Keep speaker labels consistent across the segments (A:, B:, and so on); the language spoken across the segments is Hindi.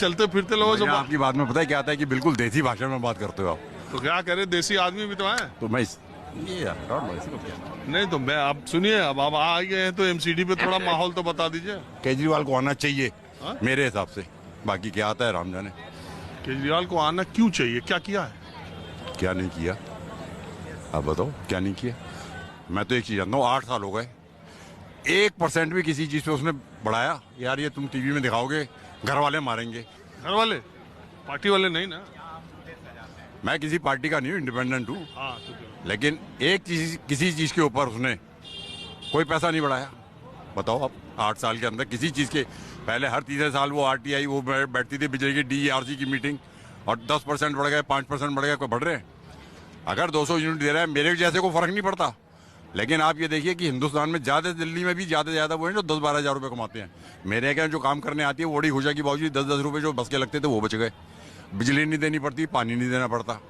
A: चलते फिरते लोगों से
B: आपकी बात में पता है क्या आता है कि बिल्कुल देसी भाषा में बात करते हो आप।
A: तो क्या करे, देसी आदमी भी तो है।
B: तो मैं ये यार इसी को क्या
A: नहीं तो मैं, आप सुनिए, अब आप आ गए हैं तो एमसीडी पे थोड़ा माहौल तो बता दीजिए।
B: केजरीवाल को आना चाहिए
A: हाँ?
B: मेरे हिसाब से, बाकी क्या आता है राम जाने।
A: केजरीवाल को आना क्यों चाहिए, क्या किया है?
B: क्या नहीं किया आप बताओ, क्या नहीं किया। मैं तो एक चीज जानता हूँ, 8 साल हो गए, 1% भी किसी चीज पे उसने बढ़ाया। यार ये तुम टीवी में दिखाओगे घर वाले मारेंगे।
A: घर वाले, पार्टी वाले नहीं ना।
B: मैं किसी पार्टी का नहीं हूँ, इंडिपेंडेंट हूँ,
A: हाँ तो क्या?
B: लेकिन एक चीज, किसी चीज के ऊपर उसने कोई पैसा नहीं बढ़ाया। बताओ आप, 8 साल के अंदर किसी चीज के, पहले हर तीसरे साल वो आरटीआई वो बैठती थी बिजली की डीईआरसी की मीटिंग, और 10% बढ़ गए, 5% बढ़ गए, कोई बढ़ रहे हैं। अगर 200 यूनिट दे रहा है, मेरे जैसे को फर्क नहीं पड़ता। लेकिन आप ये देखिए कि हिंदुस्तान में ज्यादा, दिल्ली में भी ज्यादा वो है जो 10-12 हज़ार रुपये कमाते हैं। मेरे क्या जो काम करने आती है वो बड़ी खुश है कि बाबूजी 10-10 रुपये जो बस के लगते थे वो बच गए, बिजली नहीं देनी पड़ती, पानी नहीं देना पड़ता,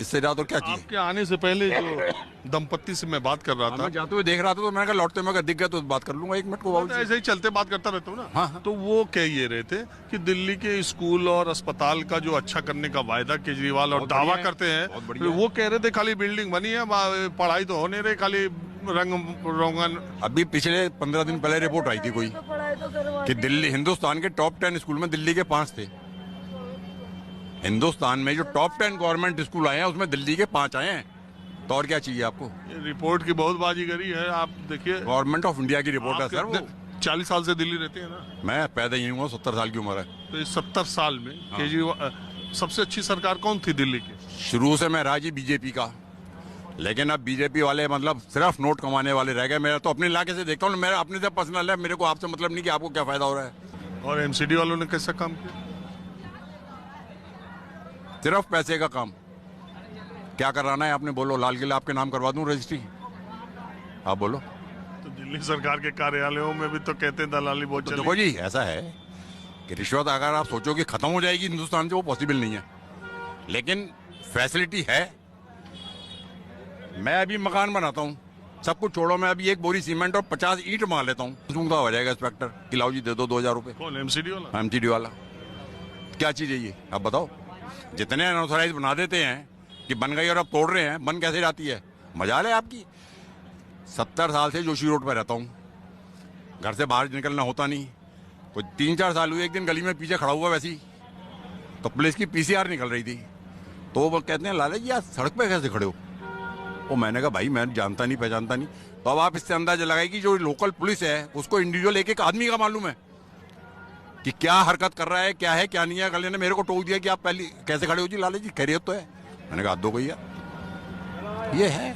B: इससे ज्यादा तो क्या चाहिए।
A: आपके आने से पहले जो दंपत्ति से मैं बात कर रहा था,
B: मैं जाते हुए देख रहा था तो मैंने कहा लौटते मैं दिख गया तो बात कर लूंगा 1 मिनट को
A: मैं तो
B: बाबूजी।
A: ऐसे ही चलते बात करता रहता हूँ ना।
B: हाँ।
A: तो वो कह ये रहे थे कि दिल्ली के स्कूल और अस्पताल का जो अच्छा करने का वायदा केजरीवाल और
B: बहुत
A: दावा
B: बढ़िया है,
A: करते हैं,
B: बहुत बढ़िया है।
A: वो कह रहे थे खाली बिल्डिंग बनी है, पढ़ाई तो हो नहीं रही, खाली रंग रोगन।
B: अभी पिछले 15 दिन पहले रिपोर्ट आई थी कोई कि दिल्ली, हिंदुस्तान के टॉप 10 स्कूल में दिल्ली के 5 थे। हिंदुस्तान में जो टॉप 10 गवर्नमेंट स्कूल आए हैं उसमें दिल्ली के 5 आए हैं। तो और क्या चाहिए आपको।
A: ये रिपोर्ट की बहुत बाजीगरी है, आप देखिए।
B: गवर्नमेंट ऑफ इंडिया की रिपोर्ट है सर वो।
A: 40 साल से दिल्ली रहते हैं ना।
B: मैं पैदा यही हुआ, 70 साल की उम्र है।
A: तो इस 70 साल में केजरीवाल, सबसे अच्छी सरकार कौन थी दिल्ली की?
B: शुरू से मैं राजी बीजेपी का, लेकिन अब बीजेपी वाले मतलब सिर्फ नोट कमाने वाले रह गए। मेरा तो अपने इलाके से देखता हूँ, मेरा अपने से पर्सनल है, मेरे को आपसे मतलब नहीं कि आपको क्या फायदा हो रहा है।
A: और एमसीडी वालों ने कैसा काम किया?
B: सिर्फ पैसे का काम। क्या कराना है आपने, बोलो। लाल किला आपके नाम करवा दूं रजिस्ट्री, आप बोलो।
A: तो दिल्ली सरकार के कार्यालयों में भी तो कहते हैं दलाली बहुत
B: तो
A: चली।
B: देखो जी, ऐसा है कि रिश्वत अगर आप सोचो कि खत्म हो जाएगी हिंदुस्तान से, वो पॉसिबल नहीं है, लेकिन फैसिलिटी है। मैं अभी मकान बनाता हूँ, सब कुछ छोड़ो, मैं अभी 1 बोरी सीमेंट और 50 ईंट मंगा लेता हूँ, सूंघता हो जाएगा इंस्पेक्टर कि लाओ जी दे दो 2000 रुपये।
A: कौन, एमसीडी वाला?
B: एमसीडी वाला। क्या चीज है ये, आप बताओ। जितने अनऑथराइज बना देते हैं कि बन गई और अब तोड़ रहे हैं, बन कैसे जाती है, मजाल है आपकी। 70 साल से जोशी रोड पर रहता हूँ, घर से बाहर निकलना होता नहीं। कोई 3-4 साल हुए, एक दिन गली में पीछे खड़ा हुआ वैसी, तो पुलिस की पीसीआर निकल रही थी, तो वो कहते हैं लाला जी आप सड़क पे कैसे खड़े हो। वो मैंने कहा भाई मैं जानता नहीं पहचानता नहीं। तो अब आप इससे अंदाजा लगाए कि जो लोकल पुलिस है उसको इंडिविजुअल एक आदमी का मालूम है कि क्या हरकत कर रहा है, क्या है क्या नहीं है। कल ने मेरे को टोक दिया कि आप पहले कैसे खड़े हो जी लाला जी, खैरियत तो है। मैंने कहा दो भैया, ये है।